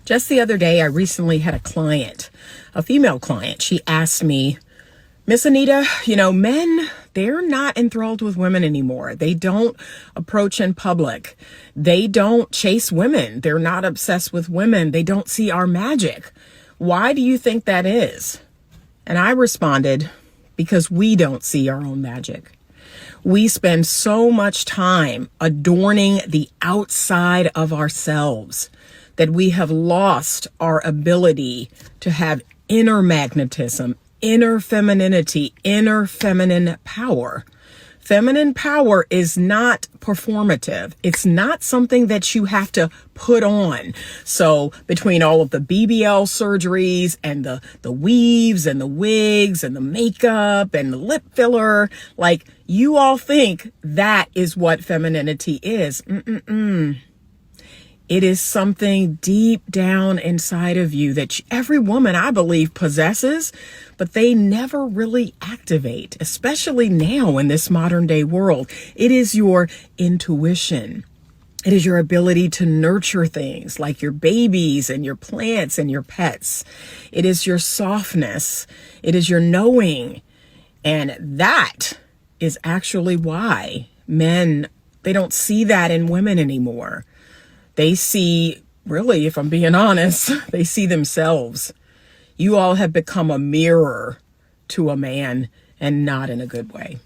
Just the other day, I recently had a client, a female client. She asked me, Miss Anita, men, they're not enthralled with women anymore. They don't approach in public. They don't chase women. They're not obsessed with women. They don't see our magic. Why do you think that is? And I responded, because we don't see our own magic. We spend so much time adorning the outside of ourselves that we have lost our ability to have inner magnetism, inner femininity, inner feminine power. Feminine power is not performative. It's not something that you have to put on. So between all of the BBL surgeries and the weaves and the wigs and the makeup and the lip filler, like you all think that is what femininity is. It is something deep down inside of you that every woman, I believe, possesses, but they never really activate, especially now in this modern day world. It is your intuition. It is your ability to nurture things like your babies and your plants and your pets. It is your softness. It is your knowing. And that is actually why men, they don't see that in women anymore. They see, really, if I'm being honest, they see themselves. You all have become a mirror to a man, and not in a good way.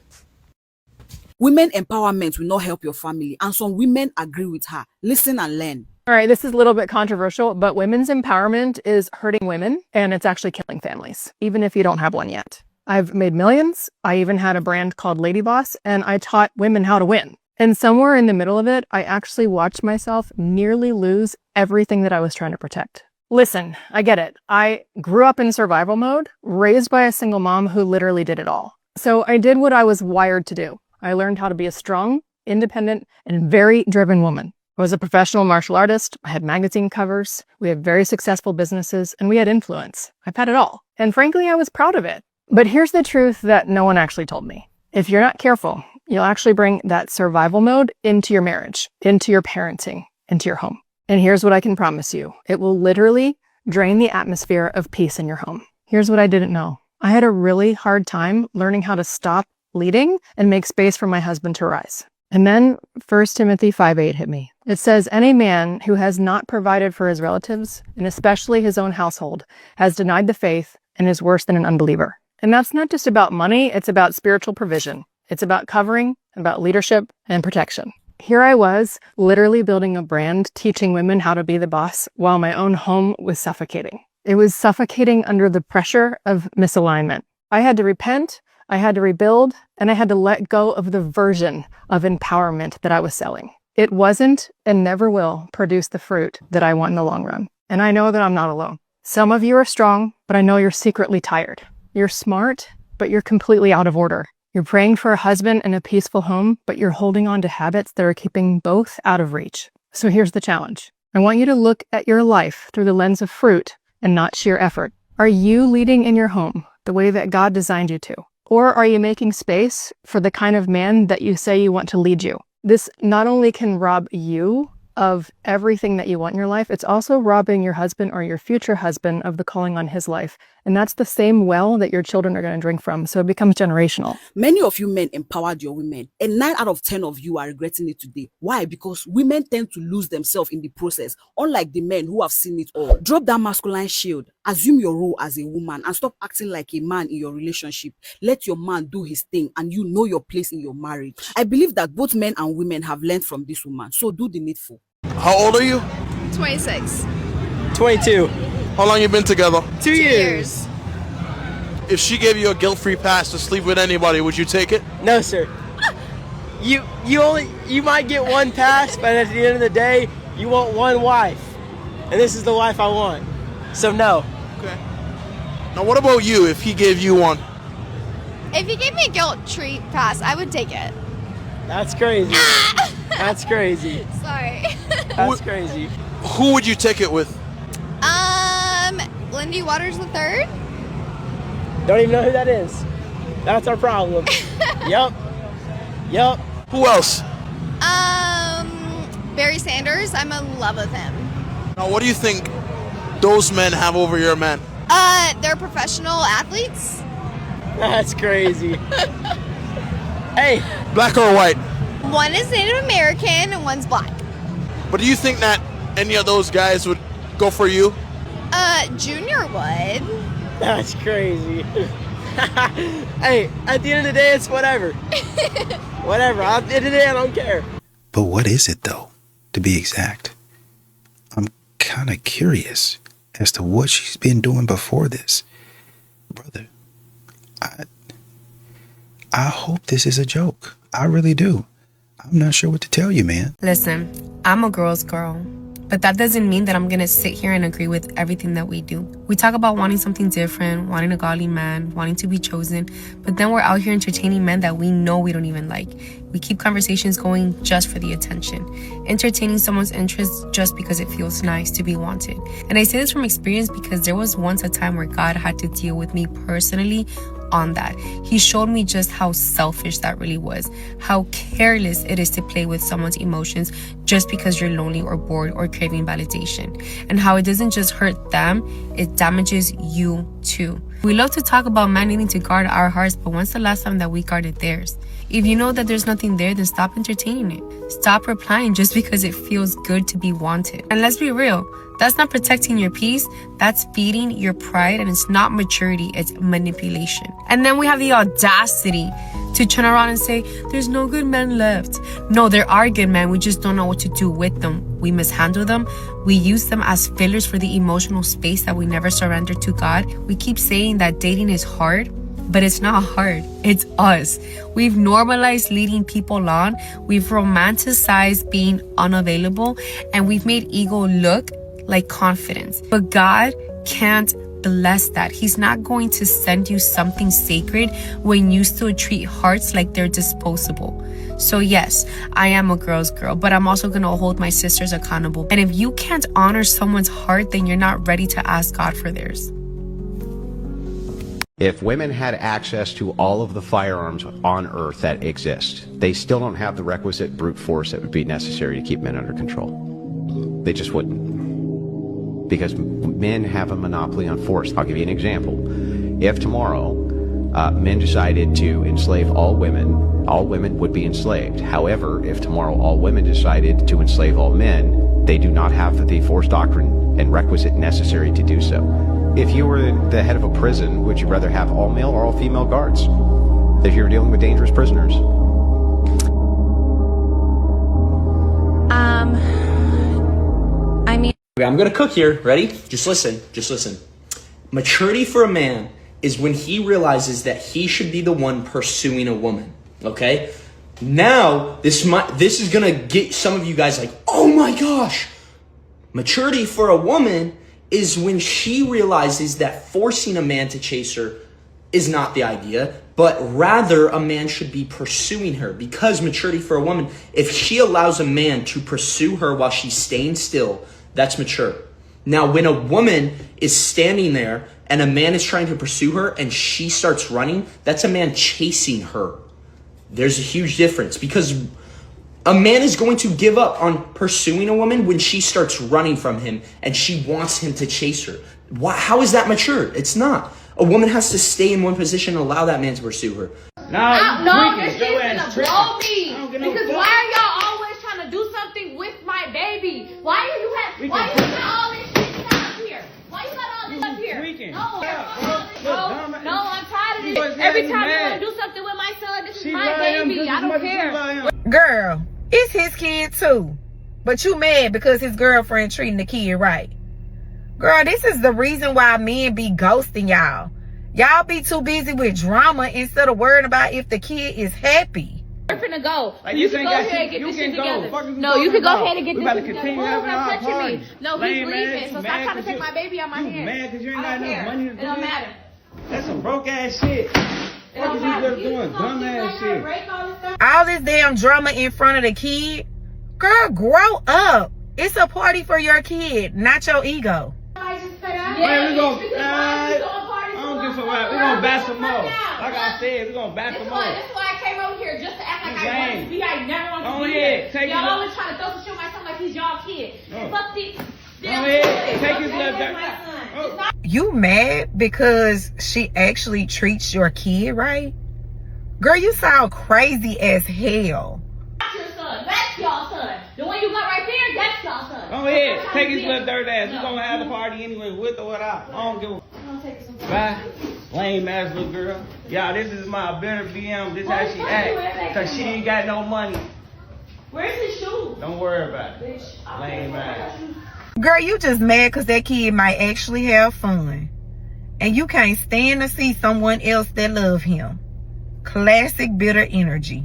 Women empowerment will not help your family, and some women agree with her. Listen and learn. All right, this is a little bit controversial, but women's empowerment is hurting women, and it's actually killing families, even if you don't have one yet. I've made millions. I even had a brand called Lady Boss, and I taught women how to win. And somewhere in the middle of it, I actually watched myself nearly lose everything that I was trying to protect. Listen, I get it. I grew up in survival mode, raised by a single mom who literally did it all. So I did what I was wired to do. I learned how to be a strong, independent, and very driven woman. I was a professional martial artist. I had magazine covers. We had very successful businesses, and we had influence. I've had it all. And frankly, I was proud of it. But here's the truth that no one actually told me. If you're not careful, you'll actually bring that survival mode into your marriage, into your parenting, into your home. And here's what I can promise you. It will literally drain the atmosphere of peace in your home. Here's what I didn't know. I had a really hard time learning how to stop leading and make space for my husband to rise. And then 1 Timothy 5:8 hit me. It says, any man who has not provided for his relatives, and especially his own household, has denied the faith and is worse than an unbeliever. And that's not just about money, it's about spiritual provision. It's about covering, about leadership, and protection. Here I was, literally building a brand, teaching women how to be the boss, while my own home was suffocating. It was suffocating under the pressure of misalignment. I had to repent, I had to rebuild, and I had to let go of the version of empowerment that I was selling. It wasn't and never will produce the fruit that I want in the long run. And I know that I'm not alone. Some of you are strong, but I know you're secretly tired. You're smart, but you're completely out of order. You're praying for a husband and a peaceful home, but you're holding on to habits that are keeping both out of reach. So here's the challenge. I want you to look at your life through the lens of fruit and not sheer effort. Are you leading in your home the way that God designed you to? Or are you making space for the kind of man that you say you want to lead you? This not only can rob you of everything that you want in your life, it's also robbing your husband or your future husband of the calling on his life. And that's the same well that your children are going to drink from. So it becomes generational. Many of you men empowered your women, and 9 out of 10 of you are regretting it today. Why? Because women tend to lose themselves in the process, unlike the men who have seen it all. Drop that masculine shield, assume your role as a woman, and stop acting like a man in your relationship. Let your man do his thing, and you know your place in your marriage. I believe that both men and women have learned from this woman, so do the needful. How old are you? 26. 22. How long you been together? 2 years. If she gave you a guilt-free pass to sleep with anybody, would you take it? No, sir. You might get one pass, but at the end of the day, you want one wife. And this is the wife I want. So no. Okay. Now what about you if he gave you one? If he gave me a guilt-free pass, I would take it. That's crazy. That's crazy. Sorry. That's crazy. Who would you take it with? Lindy Waters III? Don't even know who that is. That's our problem. Yup. Who else? Barry Sanders. I'm in love with him. Now what do you think those men have over your men? They're professional athletes. That's crazy. Hey, Black or white? One is Native American and one's black. But do you think that any of those guys would go for you? Junior would. that's crazy. Hey, at the end of the day, it's whatever. Whatever. At the end of the day, I don't care. But what is it, though, to be exact? I'm kind of curious as to what she's been doing before this. Brother, I hope this is a joke. I really do. I'm not sure what to tell you, man. Listen, I'm a girl's girl, but that doesn't mean that I'm gonna sit here and agree with everything that we do. We talk about wanting something different, wanting a godly man, wanting to be chosen, but then we're out here entertaining men that we know we don't even like. We keep conversations going just for the attention, entertaining someone's interest just because it feels nice to be wanted. And I say this from experience because there was once a time where God had to deal with me personally on that. He showed me just how selfish that really was, how careless it is to play with someone's emotions just because you're lonely or bored or craving validation, and how it doesn't just hurt them, it damages you too. We love to talk about men needing to guard our hearts, but when's the last time that we guarded theirs? If you know that there's nothing there, then stop entertaining it. Stop replying just because it feels good to be wanted. And let's be real, that's not protecting your peace, that's feeding your pride, and it's not maturity, it's manipulation. And then we have the audacity to turn around and say, there's no good men left. No, there are good men, we just don't know what to do with them. We mishandle them, we use them as fillers for the emotional space that we never surrender to God. We keep saying that dating is hard, but it's not hard, it's us. We've normalized leading people on, we've romanticized being unavailable, and we've made ego look like confidence. But God can't bless that. He's not going to send you something sacred when you still treat hearts like they're disposable. So yes, I am a girl's girl, but I'm also going to hold my sisters accountable. And if you can't honor someone's heart, then you're not ready to ask God for theirs. If women had access to all of the firearms on Earth that exist, they still don't have the requisite brute force that would be necessary to keep men under control. They just wouldn't. Because men have a monopoly on force. I'll give you an example. If tomorrow men decided to enslave all women would be enslaved. However, if tomorrow all women decided to enslave all men, they do not have the force doctrine and requisite necessary to do so. If you were the head of a prison, would you rather have all male or all female guards? If you were dealing with dangerous prisoners? Okay, I'm gonna cook here. Ready? Just listen. Just listen. Maturity for a man is when he realizes that he should be the one pursuing a woman. Okay? Now, this is gonna get some of you guys like, oh my gosh. Maturity for a woman is when she realizes that forcing a man to chase her is not the idea, but rather a man should be pursuing her. Because maturity for a woman, if she allows a man to pursue her while she's staying still, that's mature. Now, when a woman is standing there and a man is trying to pursue her and she starts running, that's a man chasing her. There's a huge difference, because a man is going to give up on pursuing a woman when she starts running from him and she wants him to chase her. How is that mature? It's not. A woman has to stay in one position and allow that man to pursue her. No, this shit's gonna blow me. Because why are y'all always trying to do something with my baby? Why you got all this shit up here? Why you got all this up here? No, I'm tired of this. Every time you want to do something with my son, this is my baby. I don't care. Girl, it's his kid too. But you mad because his girlfriend treating the kid right. Girl, this is the reason why men be ghosting y'all. Y'all be too busy with drama instead of worrying about if the kid is happy. We're finna go. You can go ahead and get this shit together. No, you can go ahead and get this shit together. Who's not touching me? No, he's leaving. So stop trying to take my baby out my hands. Mad because you ain't got enough money to do it? It don't matter. That's some broke ass shit. What is you just doing? Dumb ass shit. All this damn drama in front of the kid. Girl, grow up. It's a party for your kid, not your ego. I don't give a fuck. We're gonna bash some more. Like I said, we're gonna bash some more. That's why I came over here, just to act like I want to be. I never want to be here. Y'all always trying to throw some shit on my son like he's y'all kid. Fuck this ahead, take his little dirt. You mad because she actually treats your kid right? Girl, you sound crazy as hell. That's your son. That's y'all son. The one you got right there, that's y'all son. Go ahead, take his little dirt ass. We're gonna have the party anyway, with or without. I don't give a bye. Lame ass little girl. Y'all, this is my better BM. This how she act. Cause she ain't got no money. Where's his shoes? Don't worry about it. Lame ass. Girl, you just mad because that kid might actually have fun. And you can't stand to see someone else that love him. Classic bitter energy.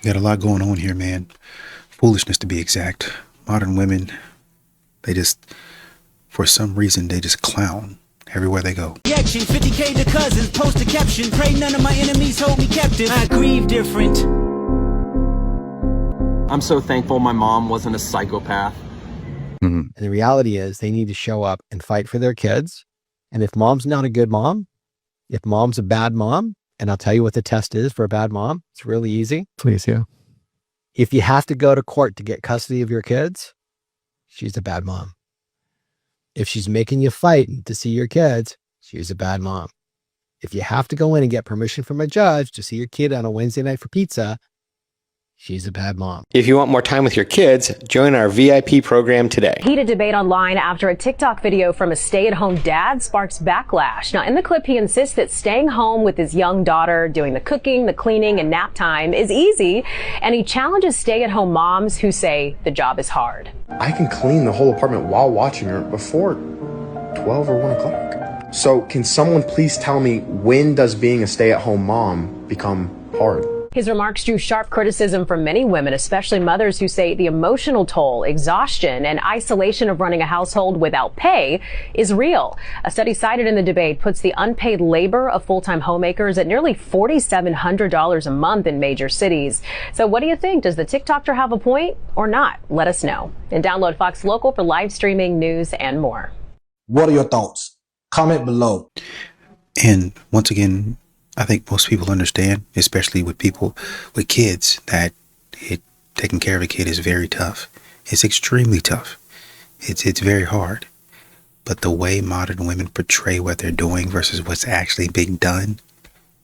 You got a lot going on here, man. Foolishness, to be exact. Modern women, they just, for some reason, they just clown everywhere they go. Reaction, 50K to cousins, post a caption. Pray none of my enemies hold me captive. I grieve different. I'm so thankful my mom wasn't a psychopath. And the reality is they need to show up and fight for their kids. And if mom's not a good mom, if mom's a bad mom, and I'll tell you what the test is for a bad mom. It's really easy. Please, yeah. If you have to go to court to get custody of your kids, she's a bad mom. If she's making you fight to see your kids, she's a bad mom. If you have to go in and get permission from a judge to see your kid on a Wednesday night for pizza, she's a bad mom. If you want more time with your kids, join our VIP program today. Heated debate online after a TikTok video from a stay-at-home dad sparks backlash. Now, in the clip, he insists that staying home with his young daughter, doing the cooking, the cleaning, and nap time is easy, and he challenges stay-at-home moms who say the job is hard. I can clean the whole apartment while watching her before 12 or 1 o'clock. So can someone please tell me, when does being a stay-at-home mom become hard? His remarks drew sharp criticism from many women, especially mothers who say the emotional toll, exhaustion, and isolation of running a household without pay is real. A study cited in the debate puts the unpaid labor of full-time homemakers at nearly $4,700 a month in major cities. So what do you think? Does the TikToker have a point or not? Let us know. And download Fox Local for live streaming, news, and more. What are your thoughts? Comment below. And once again, I think most people understand, especially with people with kids, that taking care of a kid is very tough. It's extremely tough. It's very hard. But the way modern women portray what they're doing versus what's actually being done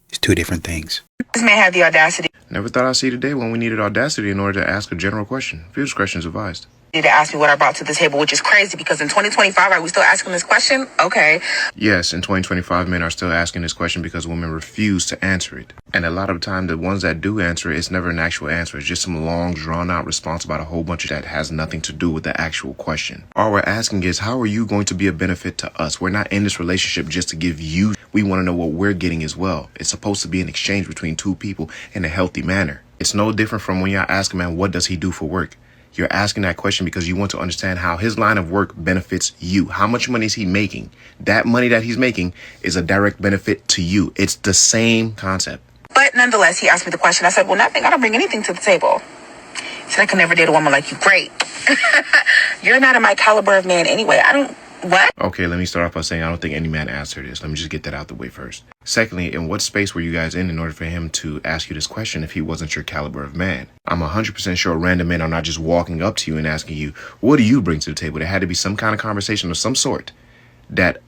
is two different things. This man had the audacity. Never thought I'd see the day when we needed audacity in order to ask a general question. Viewer discretion is advised. To ask me what I brought to the table, which is crazy because in 2025, are we still asking this question? Okay. Yes, in 2025, men are still asking this question because women refuse to answer it. And a lot of the time, the ones that do answer it, it's never an actual answer. It's just some long, drawn-out response about a whole bunch of that has nothing to do with the actual question. All we're asking is, how are you going to be a benefit to us? We're not in this relationship just to give you. We want to know what we're getting as well. It's supposed to be an exchange between two people in a healthy manner. It's no different from when y'all ask a man, what does he do for work? You're asking that question because you want to understand how his line of work benefits you. How much money is he making? That money that he's making is a direct benefit to you. It's the same concept. But nonetheless, he asked me the question. I said, well, nothing. I don't bring anything to the table. He said, I could never date a woman like you. Great. You're not in my caliber of man anyway. What? Okay, let me start off by saying I don't think any man asked her this. Let me just get that out the way first. Secondly, in what space were you guys in order for him to ask you this question if he wasn't your caliber of man? I'm 100% sure random men are not just walking up to you and asking you, what do you bring to the table? There had to be some kind of conversation of some sort that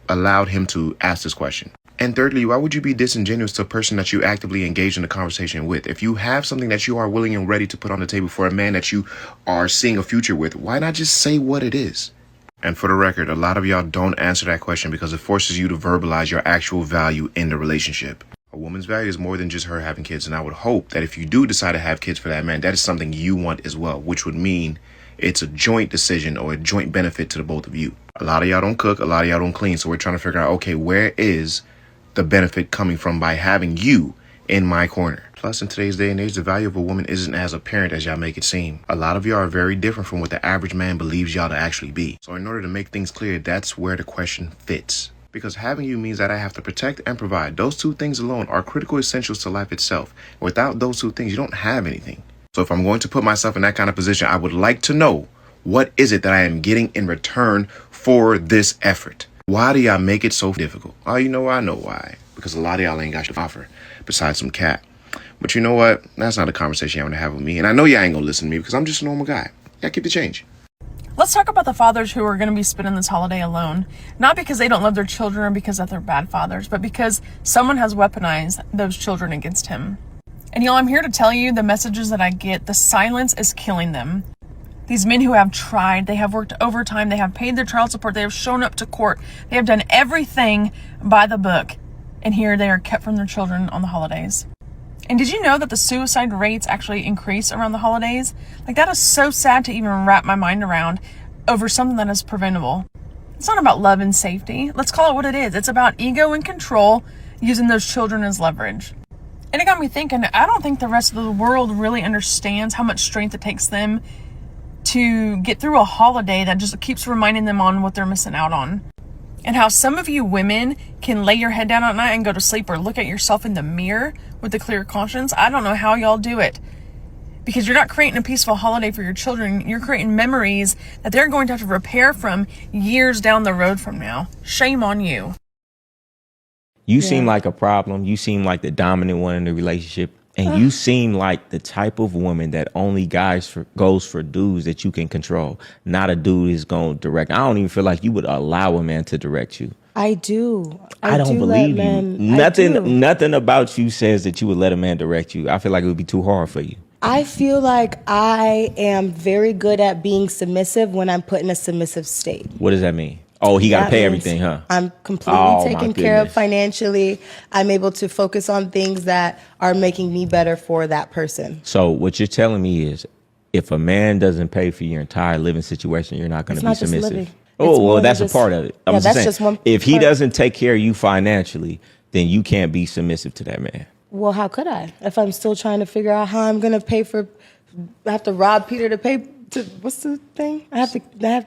allowed him to ask this question. And thirdly, why would you be disingenuous to a person that you actively engage in a conversation with? If you have something that you are willing and ready to put on the table for a man that you are seeing a future with, why not just say what it is? And for the record, a lot of y'all don't answer that question because it forces you to verbalize your actual value in the relationship. A woman's value is more than just her having kids, and I would hope that if you do decide to have kids for that man, that is something you want as well, which would mean it's a joint decision or a joint benefit to the both of you. A lot of y'all don't cook, a lot of y'all don't clean, so we're trying to figure out, okay, where is the benefit coming from by having you in my corner? Plus, in today's day and age, the value of a woman isn't as apparent as y'all make it seem. A lot of y'all are very different from what the average man believes y'all to actually be. So in order to make things clear, that's where the question fits. Because having you means that I have to protect and provide. Those two things alone are critical essentials to life itself. Without those two things, you don't have anything. So if I'm going to put myself in that kind of position, I would like to know, what is it that I am getting in return for this effort? Why do y'all make it so difficult? Oh, you know, I know why. Because a lot of y'all ain't got shit to offer besides some cat. But you know what? That's not a conversation y'all want to have with me. And I know y'all ain't gonna listen to me because I'm just a normal guy. Y'all keep the change. Let's talk about the fathers who are going to be spending this holiday alone. Not because they don't love their children or because that they're bad fathers, but because someone has weaponized those children against him. And y'all, I'm here to tell you the messages that I get. The silence is killing them. These men who have tried, they have worked overtime, they have paid their child support, they have shown up to court, they have done everything by the book. And here they are kept from their children on the holidays. And did you know that the suicide rates actually increase around the holidays? Like, that is so sad to even wrap my mind around over something that is preventable. It's not about love and safety. Let's call it what it is. It's about ego and control, using those children as leverage. And it got me thinking, I don't think the rest of the world really understands how much strength it takes them to get through a holiday that just keeps reminding them on what they're missing out on. And how some of you women can lay your head down at night and go to sleep or look at yourself in the mirror with a clear conscience. I don't know how y'all do it. Because you're not creating a peaceful holiday for your children. You're creating memories that they're going to have to repair from years down the road from now. Shame on you. You seem like a problem. You seem like the dominant one in the relationship. And you seem like the type of woman that only goes for dudes that you can control. Not a dude is going to direct. I don't even feel like you would allow a man to direct you. I do. I don't do believe let you. men, Nothing about you says that you would let a man direct you. I feel like it would be too hard for you. I feel like I am very good at being submissive when I'm put in a submissive state. What does that mean? Oh, he got to That pay means everything, huh? I'm completely taken care of financially. I'm able to focus on things that are making me better for that person. So what you're telling me is, if a man doesn't pay for your entire living situation, you're not going to be It's not just submissive. living. Oh, It's well, more that's than a just- part of it. Yeah, just that's saying, just one if he part. doesn't take care of you financially, then you can't be submissive to that man. Well, how could I? If I'm still trying to figure out how I'm going to pay for, I have to rob Peter to pay to, what's the thing? I have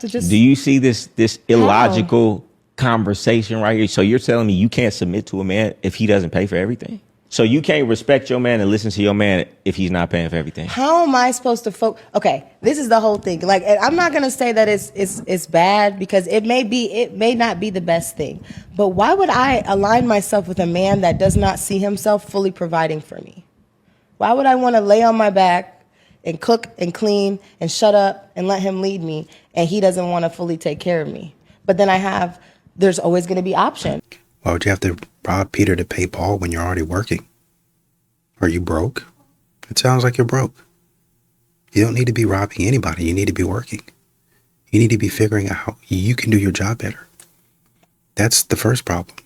to just. Do you see this illogical conversation right here? So you're telling me you can't submit to a man if he doesn't pay for everything? So you can't respect your man and listen to your man if he's not paying for everything? How am I supposed to Okay, this is the whole thing. Like, and I'm not gonna say that it's bad, because it may not be the best thing. But why would I align myself with a man that does not see himself fully providing for me? Why would I want to lay on my back and cook and clean and shut up and let him lead me, and he doesn't want to fully take care of me? But then there's always going to be options. Why would you have to rob Peter to pay Paul when you're already working? Are you broke? It sounds like you're broke. You don't need to be robbing anybody. You need to be working. You need to be figuring out how you can do your job better. That's the first problem.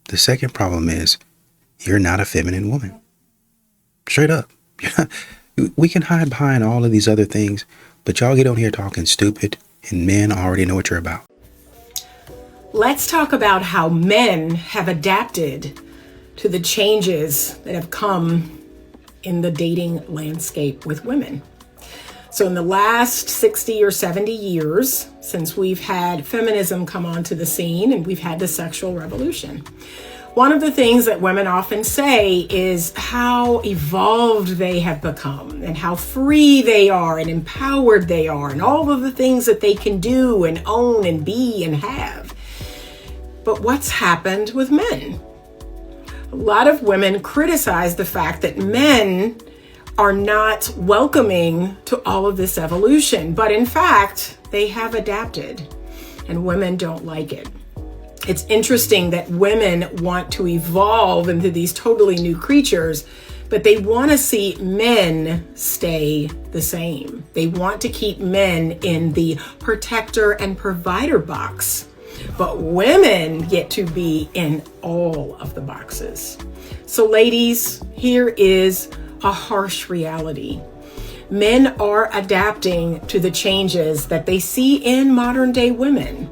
The second problem is you're not a feminine woman. Straight up. We can hide behind all of these other things, but y'all get on here talking stupid, and men already know what you're about. Let's talk about how men have adapted to the changes that have come in the dating landscape with women. So in the last 60 or 70 years, since we've had feminism come onto the scene and we've had the sexual revolution, one of the things that women often say is how evolved they have become and how free they are and empowered they are and all of the things that they can do and own and be and have. But what's happened with men? A lot of women criticize the fact that men are not welcoming to all of this evolution, but in fact, they have adapted and women don't like it. It's interesting that women want to evolve into these totally new creatures, but they want to see men stay the same. They want to keep men in the protector and provider box. But women get to be in all of the boxes. So ladies, here is a harsh reality. Men are adapting to the changes that they see in modern day women.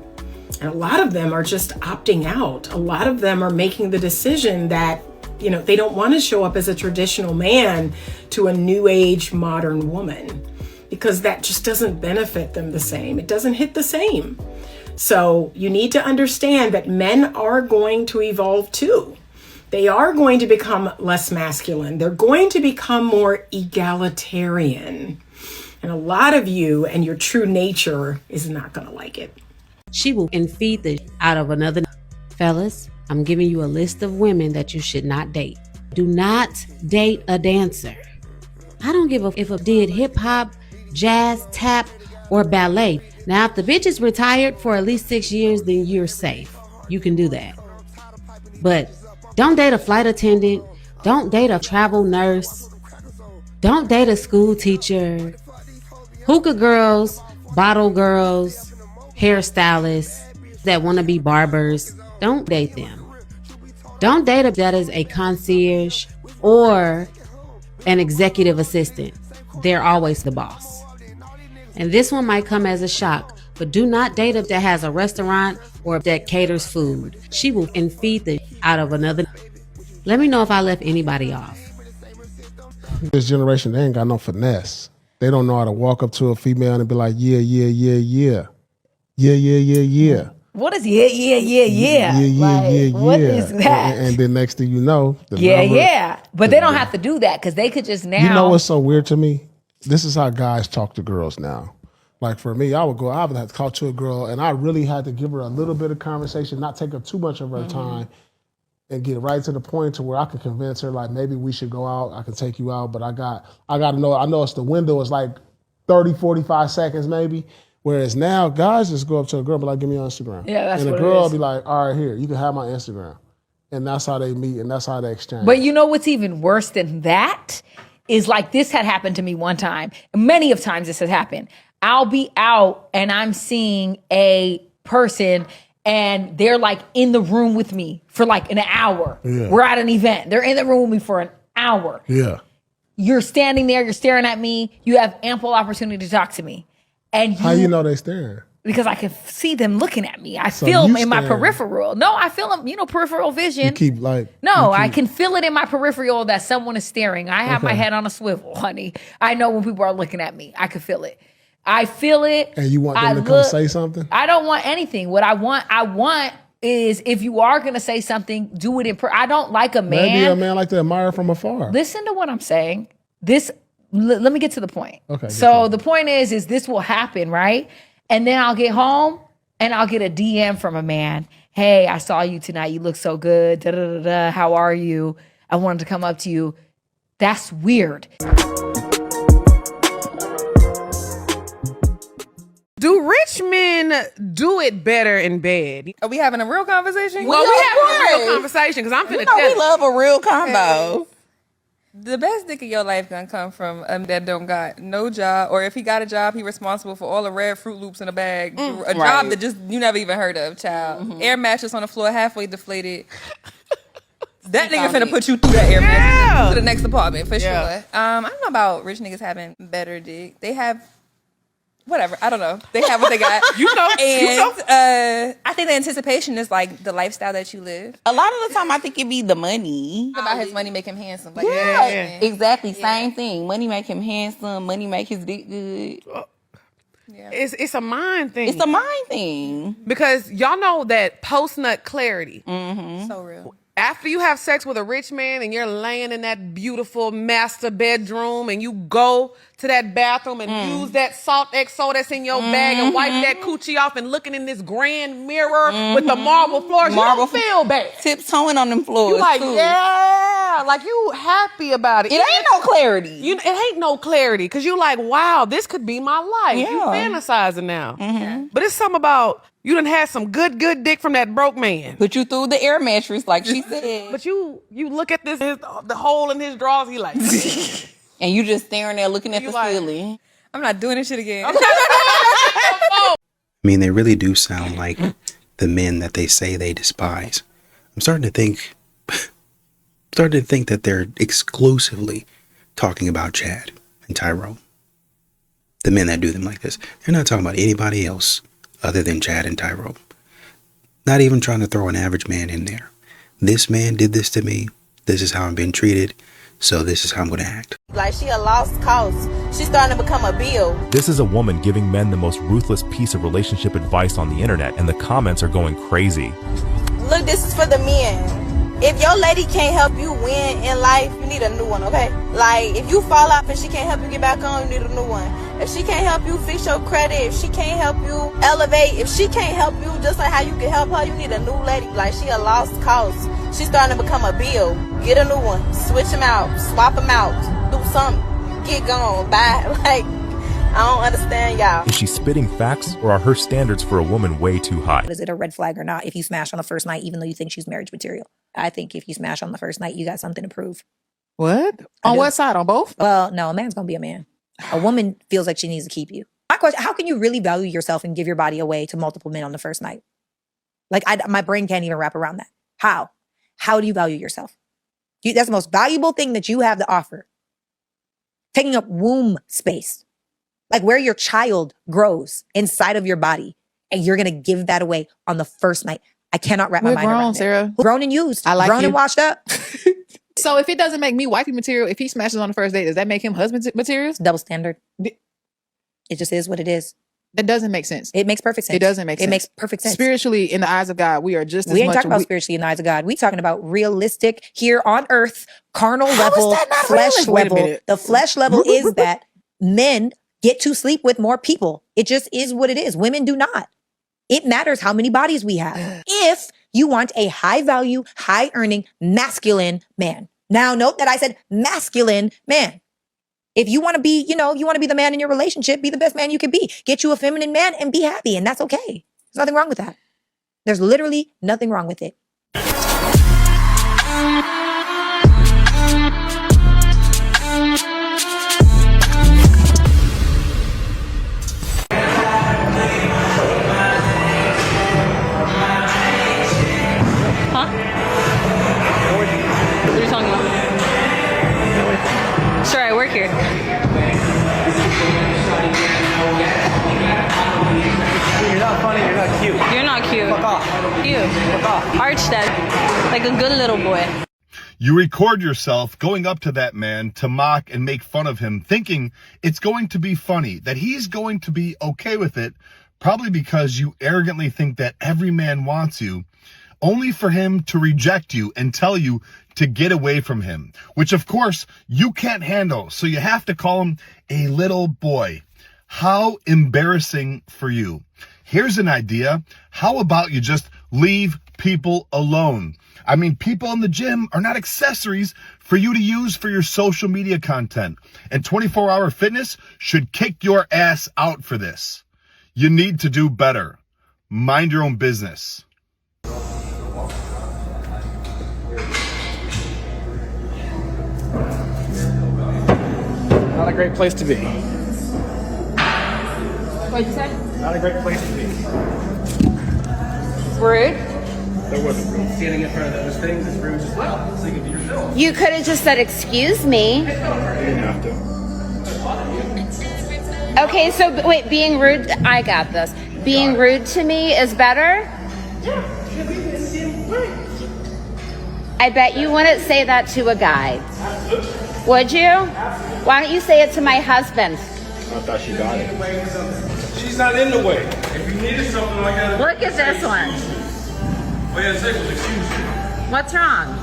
And a lot of them are just opting out. A lot of them are making the decision that, they don't want to show up as a traditional man to a new age modern woman, because that just doesn't benefit them the same. It doesn't hit the same. So you need to understand that men are going to evolve too. They are going to become less masculine. They're going to become more egalitarian. And a lot of you and your true nature is not going to like it. She will feed the out of another. Fellas, I'm giving you a list of women that you should not date. Do not date a dancer. I don't give a if it did hip hop, jazz, tap, or ballet. Now, if the bitch is retired for at least 6 years, then you're safe. You can do that. But don't date a flight attendant. Don't date a travel nurse. Don't date a school teacher. Hookah girls, bottle girls, hairstylists that want to be barbers. Don't date them. Don't date a that is a concierge or an executive assistant. They're always the boss. And this one might come as a shock, but do not date a that has a restaurant or that caters food. She will feed the out of another. Let me know if I left anybody off. This generation, they ain't got no finesse. They don't know how to walk up to a female and be like, yeah. What is yeah? What is that? And then next thing you know, But they don't have to do that because they could just now. You know what's so weird to me? This is how guys talk to girls now. Like for me, I would have to talk to a girl and I really had to give her a little bit of conversation, not take up too much of her time, and get right to the point to where I could convince her, like, maybe we should go out, I can take you out, but I got to know, I know it's the window is like 30, 45 seconds maybe. Whereas now, guys just go up to a girl and be like, give me your Instagram. Yeah, that's and what the girl it will is. be like, all right, here, you can have my Instagram. And that's how they meet and that's how they exchange. But you know what's even worse than that is like this had happened to me one time. Many of times this has happened. I'll be out and I'm seeing a person and they're like in the room with me for like an hour. Yeah. We're at an event. They're in the room with me for an hour. Yeah. You're standing there, you're staring at me. You have ample opportunity to talk to me. And How you know they staring? Because I can see them looking at me. I So feel them you in my staring. peripheral. No, I feel them, peripheral vision. You keep like... No, I can feel it in my peripheral that someone is staring. I have my Okay. head on a swivel, honey. I know when people are looking at me. I can feel it. I feel it. And you want them I to look- come say something? I don't want anything. What I want is if you are going to say something, do it in I don't like a man. Maybe a man like to admire from afar. Listen to what I'm saying. Let me get to the point. Okay, get So the point is this will happen, right? And then I'll get home and I'll get a DM from a man. Hey, I saw you tonight. You look so good. Da, da, da, da. How are you? I wanted to come up to you. That's weird. Do rich men do it better in bed? Are we having a real conversation? Well, we having a real conversation because I'm finna tell we you. love a real combo. The best dick of your life gonna come from that don't got no job, or if he got a job, he responsible for all the red Fruit Loops in the bag. A job that just you never even heard of, child. Air mattress on the floor, halfway deflated. That nigga finna put you through that air mattress to the next apartment for sure. I don't know about rich niggas having better dick. They have. Whatever, I don't know. They have what they got. And I think the anticipation is like the lifestyle that you live. A lot of the time, I think it be the money. About his money make him handsome. Like, Exactly. Same thing. Money make him handsome. Money make his dick good. It's a mind thing. It's a mind thing. Because y'all know that post-nut clarity. So real. After you have sex with a rich man and you're laying in that beautiful master bedroom and you go to that bathroom and use that Salt XO that's in your bag and wipe that coochie off and looking in this grand mirror with the marble floors, you don't feel bad. Tiptoeing on them floors. You like, too. yeah, like you happy about it. It ain't no clarity. It ain't no clarity because you like, wow, this could be my life. You Yeah. fantasizing now. But it's something about you done had some good dick from that broke man. Put you through the air mattress, like she said. But you look at this, the hole in his drawers, he like. And you just staring there looking at the ceiling. I'm not doing this shit again. I mean, they really do sound like the men that they say they despise. I'm starting to think that they're exclusively talking about Chad and Tyrone. The men that do them like this. They're not talking about anybody else other than Chad and Tyrone. Not even trying to throw an average man in there. This man did this to me. This is how I'm being treated. So this is how I'm going to act. Like she a lost cause. She's starting to become a bill. This is a woman giving men the most ruthless piece of relationship advice on the internet, and the comments are going crazy. Look, this is for the men. If your lady can't help you win in life, you need a new one, okay? Like, if you fall off and she can't help you get back on, you need a new one. If she can't help you fix your credit, if she can't help you elevate, if she can't help you just like how you can help her, you need a new lady. Like, she a lost cause. She's starting to become a bill. Get a new one. Switch them out. Swap them out. Do something. Get gone. Bye. Like, I don't understand y'all. Is she spitting facts, or are her standards for a woman way too high? Is it a red flag or not if you smash on the first night, even though you think she's marriage material? I think if you smash on the first night, you got something to prove. What? On what side? On both? Well, no, a man's gonna be a man. A woman feels like she needs to keep you. My question, how can you really value yourself and give your body away to multiple men on the first night? Like, my brain can't even wrap around that. How? How do you value yourself? That's the most valuable thing that you have to offer. Taking up womb space. Like where your child grows inside of your body. And you're going to give that away on the first night. I cannot wrap my mind around it. Sarah. Grown and used. I like grown you. and washed up. So if it doesn't make me wifey material, if he smashes on the first date, does that make him husband material? Double standard. It just is what it is. That doesn't make sense. It makes perfect sense. It doesn't make sense. It makes perfect sense. Spiritually, in the eyes of God, we are just as much. We ain't talking about spiritually in the eyes of God. We talking about realistic here on earth, carnal level, flesh level. The flesh level is that men get to sleep with more people. It just is what it is. Women do not. It matters how many bodies we have. If you want a high value, high earning, masculine man. Now note that I said masculine man. If you want to be, you want to be the man in your relationship, be the best man you can be. Get you a feminine man and be happy. And that's okay. There's nothing wrong with that. There's literally nothing wrong with it. Sure, I work here. You're not funny, you're not cute. You're not cute. Fuck off. You. Fuck off. Arch that. Like a good little boy. You record yourself going up to that man to mock and make fun of him, thinking it's going to be funny, that he's going to be okay with it, probably because you arrogantly think that every man wants you, only for him to reject you and tell you to get away from him, which of course you can't handle. So you have to call him a little boy. How embarrassing for you. Here's an idea. How about you just leave people alone? I mean, people in the gym are not accessories for you to use for your social media content. And 24-Hour Fitness should kick your ass out for this. You need to do better. Mind your own business. Not a great place to be. What'd you say? Not a great place to be. Rude? There wasn't rude. Standing in front of those things is rude as well. So you can be yourself. You could have just said, excuse me. You didn't have to. Okay, so wait, being rude, I got this. Being rude to me is better? I bet you wouldn't say that to a guy. Would you? Why don't you say it to my husband? I thought she got it. She's not in the way. If you needed something like that. Look at this one. Oh yeah, say excuse me. What's wrong?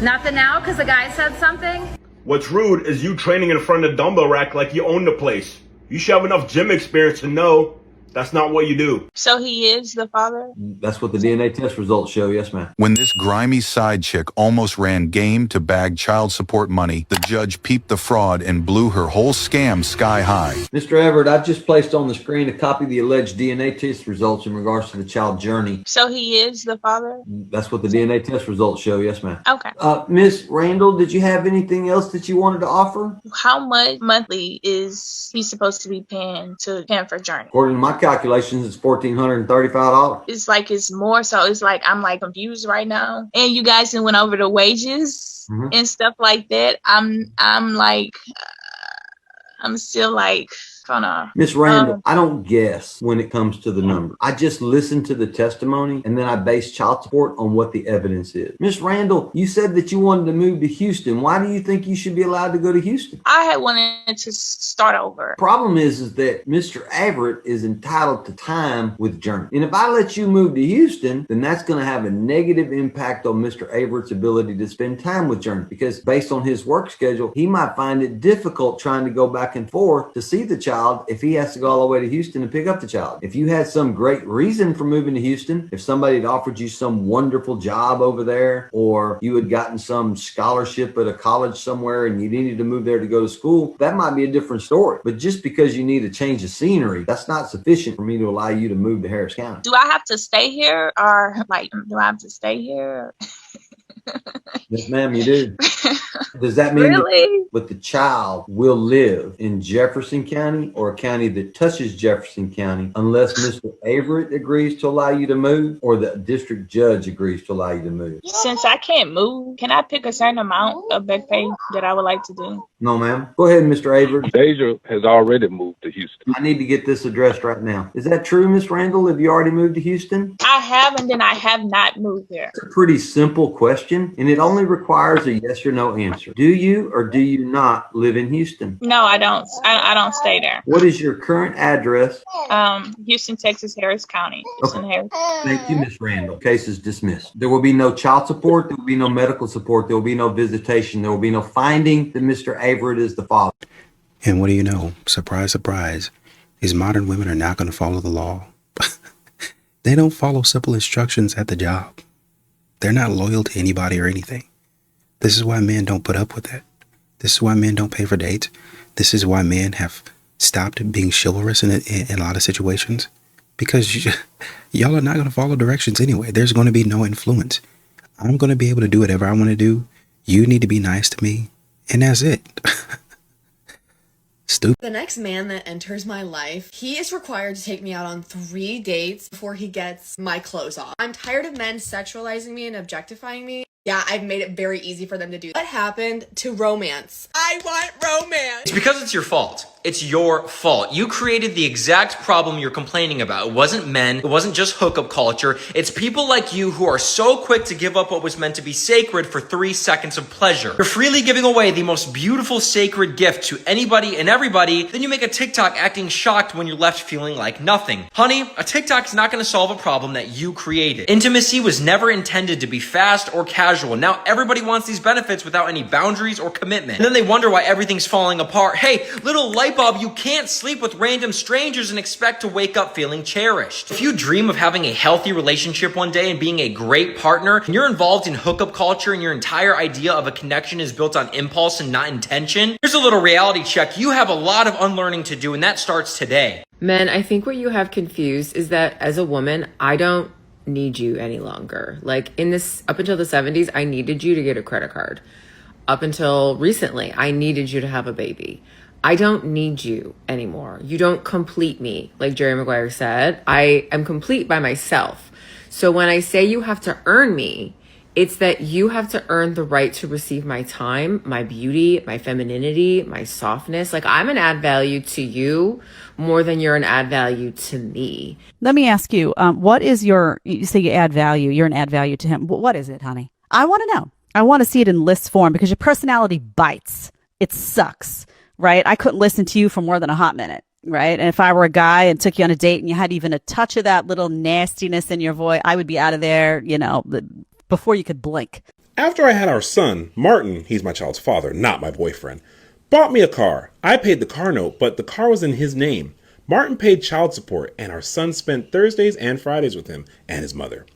Nothing now because the guy said something? What's rude is you training in front of the dumbbell rack like you own the place. You should have enough gym experience to know that's not what you do. So he is the father? That's what the DNA test results show, yes ma'am. When this grimy side chick almost ran game to bag child support money, the judge peeped the fraud and blew her whole scam sky high. Mr. Everett, I've just placed on the screen a copy of the alleged DNA test results in regards to the child journey. So he is the father? That's what the DNA test results show, yes ma'am. Okay. Miss Randall, did you have anything else that you wanted to offer? How much monthly is he supposed to be paying to Pamper Journey? According to my calculations, it's $1,435. It's like it's more, so it's like I'm like confused right now. And you guys went over the wages and stuff like that. I'm like I'm still like kind of. Miss Randall, I don't guess when it comes to the number. I just listen to the testimony and then I base child support on what the evidence is. Miss Randall, you said that you wanted to move to Houston. Why do you think you should be allowed to go to Houston? I had wanted to start over. Problem is that Mr. Everett is entitled to time with Journey. And if I let you move to Houston, then that's going to have a negative impact on Mr. Everett's ability to spend time with Journey, because based on his work schedule, he might find it difficult trying to go back and forth to see the child child if he has to go all the way to Houston to pick up the child. If you had some great reason for moving to Houston, if somebody had offered you some wonderful job over there, or you had gotten some scholarship at a college somewhere and you needed to move there to go to school, that might be a different story. But just because you need a change of scenery, that's not sufficient for me to allow you to move to Harris County. Do I have to stay here, or like, do I have to stay here? Yes, ma'am, you do. Does that mean Really? that the child will live in Jefferson County or a county that touches Jefferson County unless Mr. Averett agrees to allow you to move or the district judge agrees to allow you to move? Since I can't move, can I pick a certain amount of back pay that I would like to do? No, ma'am. Go ahead, Mr. Averett. Deja has already moved to Houston. I need to get this addressed right now. Is that true, Miss Randall? Have you already moved to Houston? I have, and then I have not moved there. It's a pretty simple question, and it only requires a yes or no answer. Do you or do you not live in Houston? No, I don't. I don't stay there. What is your current address? Houston, Texas, Harris County. Houston, Harris. Thank you, Miss Randall. Case is dismissed. There will be no child support. There will be no medical support. There will be no visitation. There will be no finding that Mr. Averett is the father. And what do you know? Surprise, surprise. These modern women are not going to follow the law. They don't follow simple instructions at the job. They're not loyal to anybody or anything. This is why men don't put up with that. This is why men don't pay for dates. This is why men have stopped being chivalrous in a lot of situations. Because y'all are not going to follow directions anyway. There's going to be no influence. I'm going to be able to do whatever I want to do. You need to be nice to me. And that's it. Stupid. The next man that enters my life, he is required to take me out on 3 dates before he gets my clothes off. I'm tired of men sexualizing me and objectifying me. Yeah, I've made it very easy for them to do. What happened to romance? I want romance! It's because it's your fault. It's your fault. You created the exact problem you're complaining about. It wasn't men. It wasn't just hookup culture. It's people like you who are so quick to give up what was meant to be sacred for 3 seconds of pleasure. You're freely giving away the most beautiful sacred gift to anybody and everybody. Then you make a TikTok acting shocked when you're left feeling like nothing. Honey, a TikTok is not going to solve a problem that you created. Intimacy was never intended to be fast or casual. Now everybody wants these benefits without any boundaries or commitment. And then they wonder why everything's falling apart. Hey, little light bulb, you can't sleep with random strangers and expect to wake up feeling cherished. If you dream of having a healthy relationship one day and being a great partner, and you're involved in hookup culture and your entire idea of a connection is built on impulse and not intention, here's a little reality check. You have a lot of unlearning to do, and that starts today. Men, I think what you have confused is that as a woman, I don't need you any longer. Like up until the 70s, I needed you to get a credit card. Up until recently, I needed you to have a baby. I don't need you anymore. You don't complete me. Like Jerry Maguire said, I am complete by myself. So when I say you have to earn me, it's that you have to earn the right to receive my time, my beauty, my femininity, my softness. Like I'm an add value to you more than you're an add value to me. Let me ask you, what is you say you add value, you're an add value to him. What is it, honey? I want to know. I want to see it in list form because your personality bites. It sucks, right? I couldn't listen to you for more than a hot minute, right? And if I were a guy and took you on a date and you had even a touch of that little nastiness in your voice, I would be out of there, before you could blink. After I had our son, Martin, he's my child's father, not my boyfriend, bought me a car. I paid the car note, but the car was in his name. Martin paid child support, and our son spent Thursdays and Fridays with him and his mother.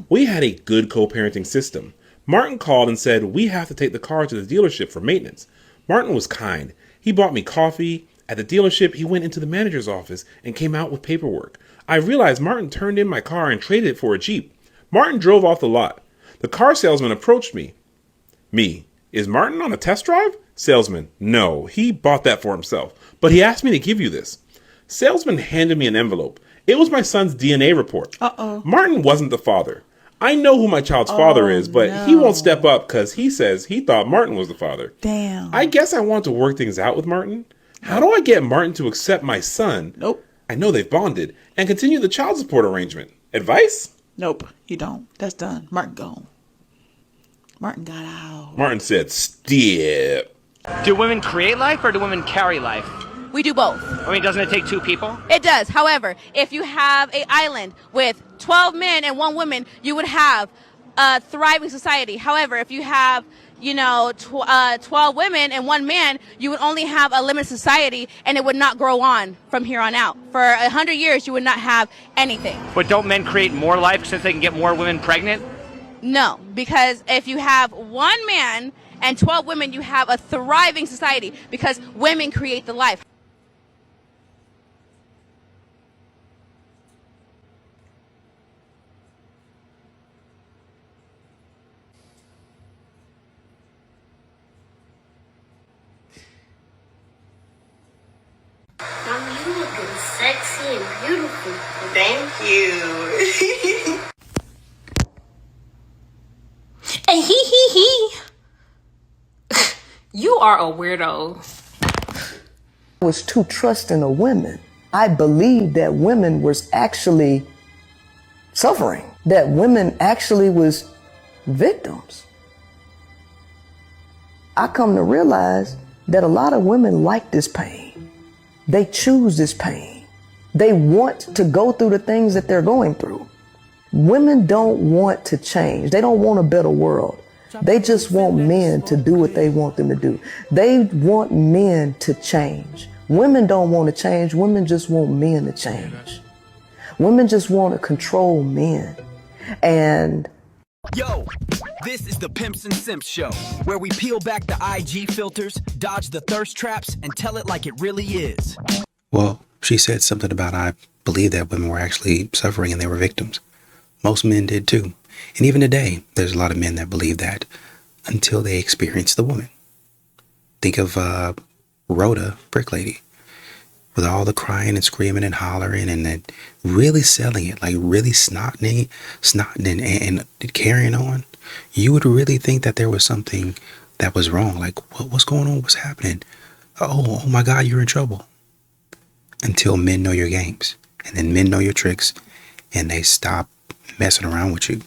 We had a good co-parenting system. Martin called and said, we have to take the car to the dealership for maintenance. Martin was kind. He bought me coffee. At the dealership, he went into the manager's office and came out with paperwork. I realized Martin turned in my car and traded it for a Jeep. Martin drove off the lot. The car salesman approached me. Is Martin on a test drive? Salesman, no, he bought that for himself, but he asked me to give you this. Salesman handed me an envelope. It was my son's DNA report. Martin wasn't the father. I know who my child's father is, but he won't step up because he says he thought Martin was the father. Damn. I guess I want to work things out with Martin. How do I get Martin to accept my son? Nope. I know they've bonded and continue the child support arrangement. Advice? Nope, you don't. That's done. Martin gone. Martin got out. Martin said, "Step." Do women create life or do women carry life? We do both. I mean, doesn't it take two people? It does. However, if you have an island with 12 men and 1 woman, you would have a thriving society. However, if you have 12 women and 1 man, you would only have a limited society, and it would not grow on from here on out. For 100 years, you would not have anything. But don't men create more life since they can get more women pregnant? No, because if you have 1 man and 12 women, you have a thriving society because women create the life. Mom, you looking sexy and beautiful. Thank you. And he. You are a weirdo. I was too trusting of women. I believed that women was actually suffering, that women actually was victims. I come to realize that a lot of women like this pain. They choose this pain. They want to go through the things that they're going through. Women don't want to change. They don't want a better world. They just want men to do what they want them to do. They want men to change. Women don't want to change. Women just want men to change. Women just want to control men. And yo, this is the Pimps and Simps show, where we peel back the IG filters, dodge the thirst traps, and tell it like it really is. Well, she said something about I believe that women were actually suffering and they were victims. Most men did too. And even today, there's a lot of men that believe that until they experience the woman. Think of Rhoda, Brick Lady, with all the crying and screaming and hollering and then really selling it, like really snotting and carrying on. You would really think that there was something that was wrong. Like, what's going on? What's happening? Oh my God, you're in trouble. Until men know your games. And then men know your tricks and they stop messing around with you.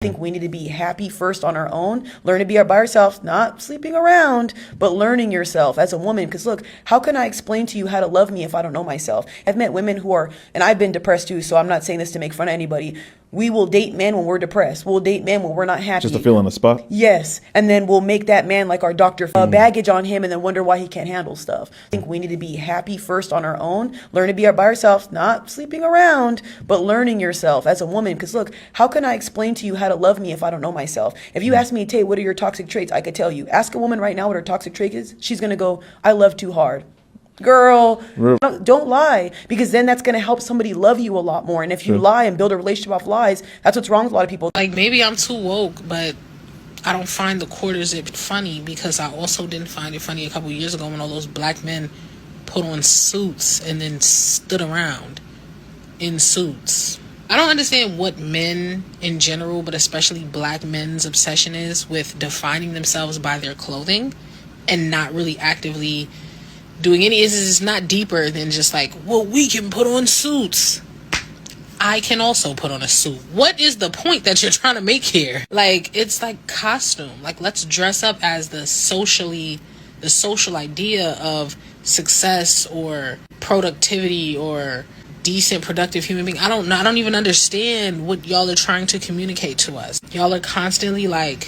I think we need to be happy first on our own, learn to be by ourselves, not sleeping around, but learning yourself as a woman. Because look, how can I explain to you how to love me if I don't know myself? I've met women who are, and I've been depressed too, so I'm not saying this to make fun of anybody. We will date men when we're depressed. We'll date men when we're not happy. Just to fill in the spot? Yes. And then we'll make that man like our doctor, baggage on him, and then wonder why he can't handle stuff. I think we need to be happy first on our own, learn to be by ourselves, not sleeping around, but learning yourself as a woman. Because look, how can I explain to you how to love me if I don't know myself? If you ask me, Tay, what are your toxic traits? I could tell you. Ask a woman right now what her toxic trait is. She's going to go, I love too hard. Girl, don't lie, because then that's going to help somebody love you a lot more. And if you lie and build a relationship off lies, that's what's wrong with a lot of people. Like, maybe I'm too woke, but I don't find the quarter zip funny, because I also didn't find it funny a couple years ago when all those black men put on suits and then stood around in suits. I don't understand what men in general, but especially black men's obsession is with defining themselves by their clothing and not really actively doing any. It's not deeper than just like, well, we can put on suits. I can also put on a suit. What is the point that you're trying to make here? Like, it's like costume. Like, let's dress up as the social idea of success or productivity or decent, productive human being. I don't know. I don't even understand what y'all are trying to communicate to us. Y'all are constantly like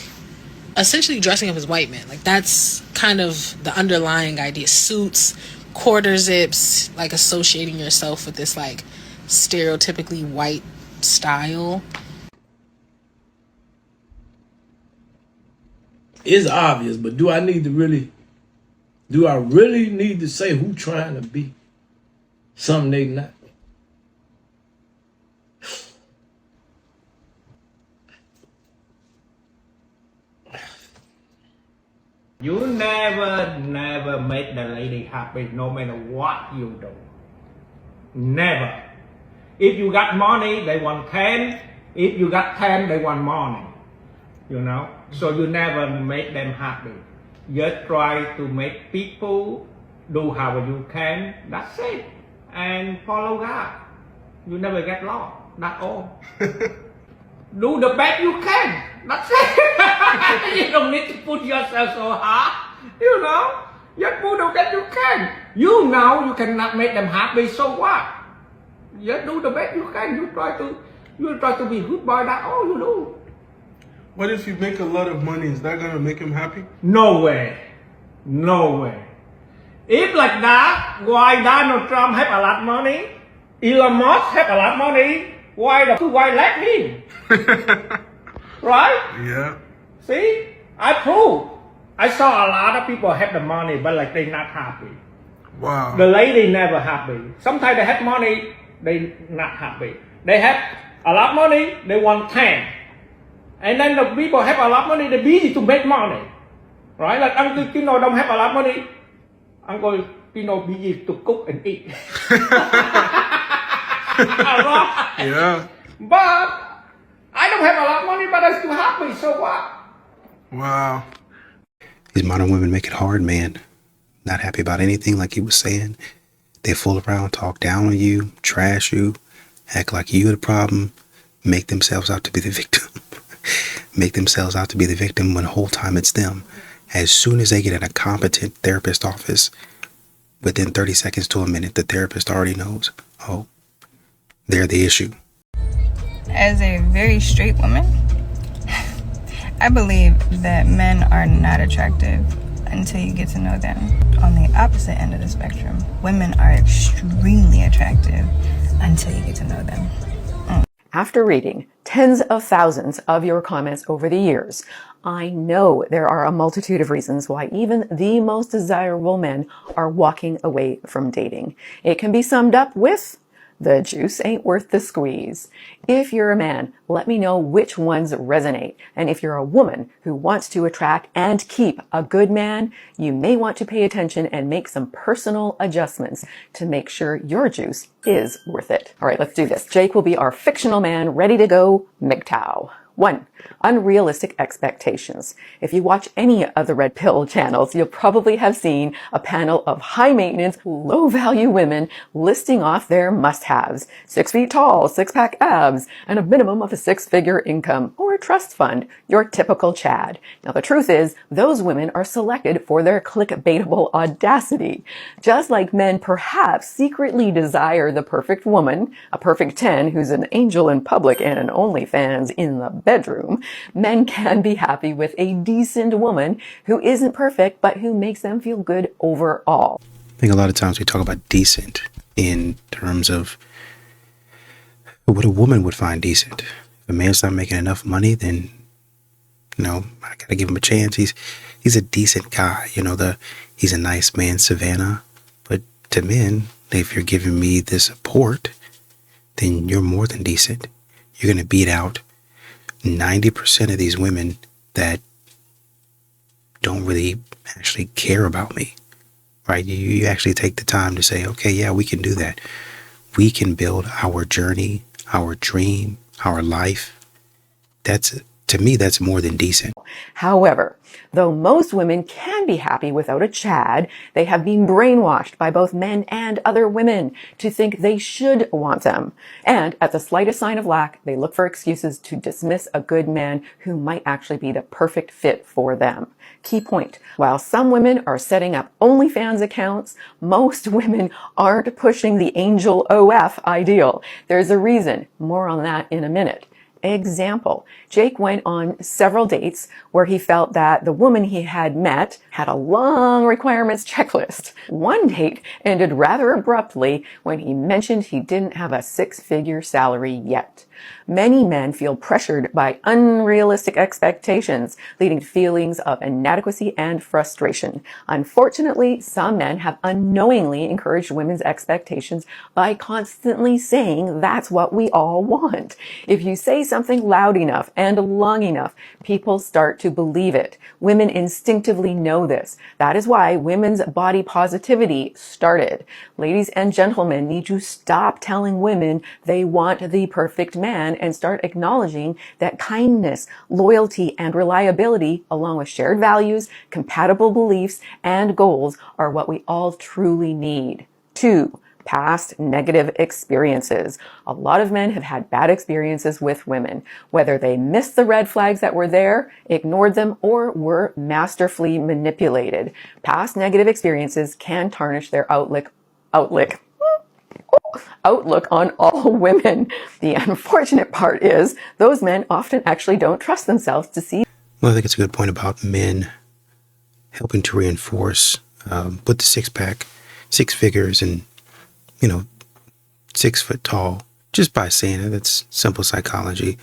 essentially dressing up as white men. Like, that's kind of the underlying idea. Suits, quarter zips, like associating yourself with this like stereotypically white style. It's obvious, but do I really need to say who trying to be something they not? You never make the lady happy no matter what you do. Never. If you got money, they want 10. If you got 10, they want money. You know? So you never make them happy. Just try to make people do however you can. That's it. And follow God. You never get lost. That's all. Do the best you can. That's it. You don't need to put yourself so hard. You know, just do the best you can. You know you cannot make them happy, so what? Just do the best you can. You try to be good boy. That's all you do. What if you make a lot of money? Is that gonna make him happy? No way. No way. If like that, why Donald Trump have a lot of money? Elon Musk have a lot of money? Why let me? Right? Yeah. See? I prove. I saw a lot of people have the money, but like they not happy. Wow. The lady never happy. Sometimes they have money, they not happy. They have a lot of money, they want 10. And then the people have a lot of money, they're busy to make money. Right? Like Uncle Kino don't have a lot of money. Uncle Kino busy to cook and eat. Yeah. But I don't have a lot of money, but I'm still happy, so what? Wow. These modern women make it hard, man. Not happy about anything, like he was saying. They fool around, talk down on you, trash you, act like you're the problem, make themselves out to be the victim. Make themselves out to be the victim when the whole time it's them. As soon as they get in a competent therapist office, within 30 seconds to a minute, the therapist already knows, oh, they're the issue. As a very straight woman, I believe that men are not attractive until you get to know them. On the opposite end of the spectrum, women are extremely attractive until you get to know them. After reading tens of thousands of your comments over the years, I know there are a multitude of reasons why even the most desirable men are walking away from dating. It can be summed up with, the juice ain't worth the squeeze. If you're a man, let me know which ones resonate. And if you're a woman who wants to attract and keep a good man, you may want to pay attention and make some personal adjustments to make sure your juice is worth it. All right, let's do this. Jake will be our fictional man ready to go MGTOW. 1. Unrealistic expectations. If you watch any of the Red Pill channels, you'll probably have seen a panel of high-maintenance, low-value women listing off their must-haves. 6 feet tall, six-pack abs, and a minimum of a six-figure income, or a trust fund, your typical Chad. Now, the truth is, those women are selected for their clickbaitable audacity. Just like men perhaps secretly desire the perfect woman, a perfect 10 who's an angel in public and an OnlyFans in the bedroom, men can be happy with a decent woman who isn't perfect, but who makes them feel good overall. I think a lot of times we talk about decent in terms of what a woman would find decent. If a man's not making enough money, then, you know, I gotta give him a chance. He's a decent guy. You know, he's a nice man, Savannah. But to men, if you're giving me the support, then you're more than decent. You're gonna beat out 90% of these women that don't really actually care about me, right? You actually take the time to say, okay, yeah, we can do that. We can build our journey, our dream, our life. To me, that's more than decent. However, though most women can be happy without a Chad, they have been brainwashed by both men and other women to think they should want them. And at the slightest sign of lack, they look for excuses to dismiss a good man who might actually be the perfect fit for them. Key point. While some women are setting up OnlyFans accounts, most women aren't pushing the angel OF ideal. There's a reason. More on that in a minute. Example, Jake went on several dates where he felt that the woman he had met had a long requirements checklist. One date ended rather abruptly when he mentioned he didn't have a six-figure salary yet. Many men feel pressured by unrealistic expectations, leading to feelings of inadequacy and frustration. Unfortunately, some men have unknowingly encouraged women's expectations by constantly saying that's what we all want. If you say something loud enough and long enough, people start to believe it. Women instinctively know this. That is why women's body positivity started. Ladies and gentlemen need to stop telling women they want the perfect man and start acknowledging that kindness, loyalty, and reliability, along with shared values, compatible beliefs, and goals are what we all truly need. 2. Past negative experiences. A lot of men have had bad experiences with women, whether they missed the red flags that were there, ignored them, or were masterfully manipulated. Past negative experiences can tarnish their outlook outlook on all women. The unfortunate part is those men often actually don't trust themselves to see. Well, I think it's a good point about men helping to reinforce with the six-pack, six figures, and, 6 foot tall, just by saying it. That's simple psychology.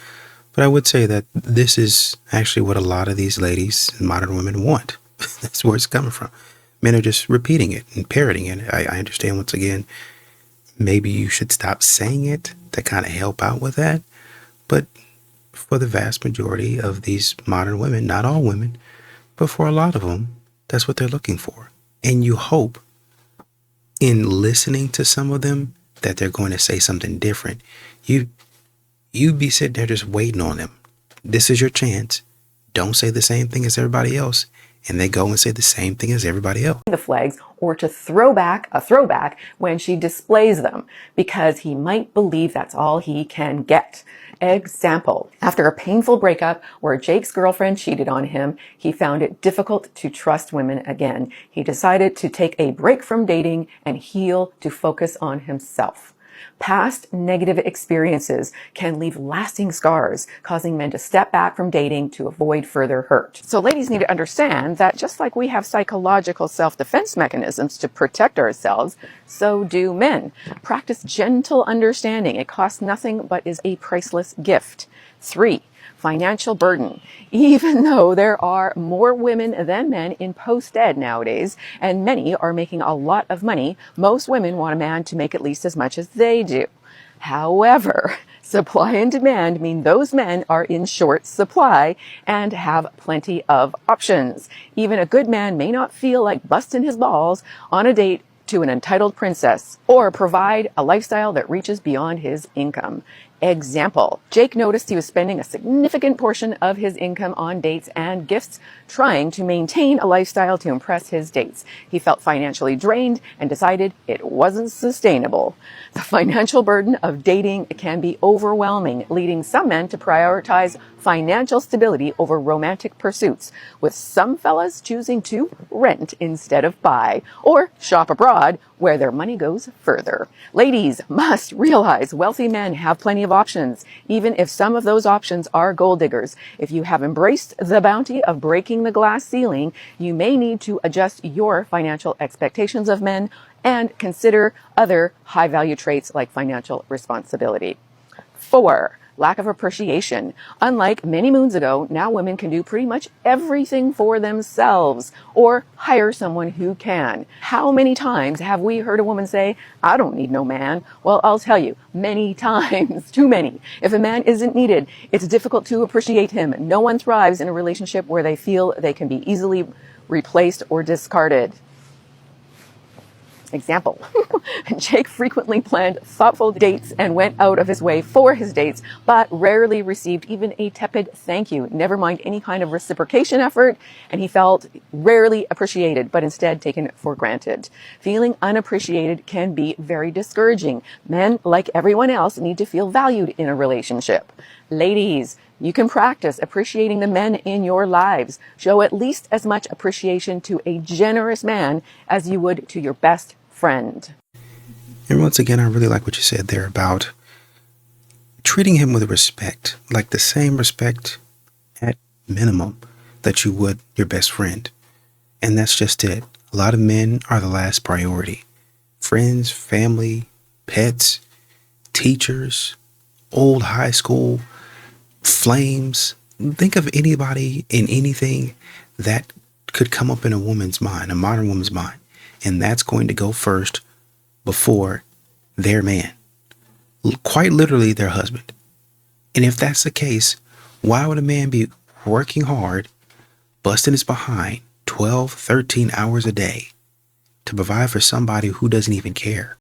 But I would say that this is actually what a lot of these ladies and modern women want. That's where it's coming from. Men are just repeating it and parroting it. I understand, once again, maybe you should stop saying it to kind of help out with that. But for the vast majority of these modern women, not all women, but for a lot of them, that's what they're looking for. And you hope in listening to some of them that they're going to say something different. You'd be sitting there just waiting on them. This is your chance. Don't say the same thing as everybody else. And they go and say the same thing as everybody else. The flags, or to throw back a throwback when she displays them, because he might believe that's all he can get. Example, after a painful breakup where Jake's girlfriend cheated on him, he found it difficult to trust women again. He decided to take a break from dating and heal to focus on himself. Past negative experiences can leave lasting scars, causing men to step back from dating to avoid further hurt. So ladies need to understand that just like we have psychological self-defense mechanisms to protect ourselves, so do men. Practice gentle understanding. It costs nothing but is a priceless gift. 3. Financial burden. Even though there are more women than men in post-ed nowadays, and many are making a lot of money, most women want a man to make at least as much as they do. However, supply and demand mean those men are in short supply and have plenty of options. Even a good man may not feel like busting his balls on a date to an entitled princess, or provide a lifestyle that reaches beyond his income. Example, Jake noticed he was spending a significant portion of his income on dates and gifts, trying to maintain a lifestyle to impress his dates. He felt financially drained and decided it wasn't sustainable. The financial burden of dating can be overwhelming, leading some men to prioritize financial stability over romantic pursuits, with some fellas choosing to rent instead of buy, or shop abroad where their money goes further. Ladies must realize wealthy men have plenty of options, even if some of those options are gold diggers. If you have embraced the bounty of breaking the glass ceiling, you may need to adjust your financial expectations of men and consider other high-value traits like financial responsibility. 4. Lack of appreciation. Unlike many moons ago, now women can do pretty much everything for themselves or hire someone who can. How many times have we heard a woman say, "I don't need no man"? Well, I'll tell you, many times, too many. If a man isn't needed, it's difficult to appreciate him. No one thrives in a relationship where they feel they can be easily replaced or discarded. Example, Jake frequently planned thoughtful dates and went out of his way for his dates, but rarely received even a tepid thank you, never mind any kind of reciprocation effort, and he felt rarely appreciated, but instead taken for granted. Feeling unappreciated can be very discouraging. Men, like everyone else, need to feel valued in a relationship. Ladies, you can practice appreciating the men in your lives. Show at least as much appreciation to a generous man as you would to your best friend. And once again, I really like what you said there about treating him with respect, like the same respect at minimum that you would your best friend. And that's just it. A lot of men are the last priority. Friends, family, pets, teachers, old high school, flames. Think of anybody and anything that could come up in a woman's mind, a modern woman's mind. And that's going to go first before their man. Quite literally their husband. And if that's the case, why would a man be working hard, busting his behind 12, 13 hours a day to provide for somebody who doesn't even care?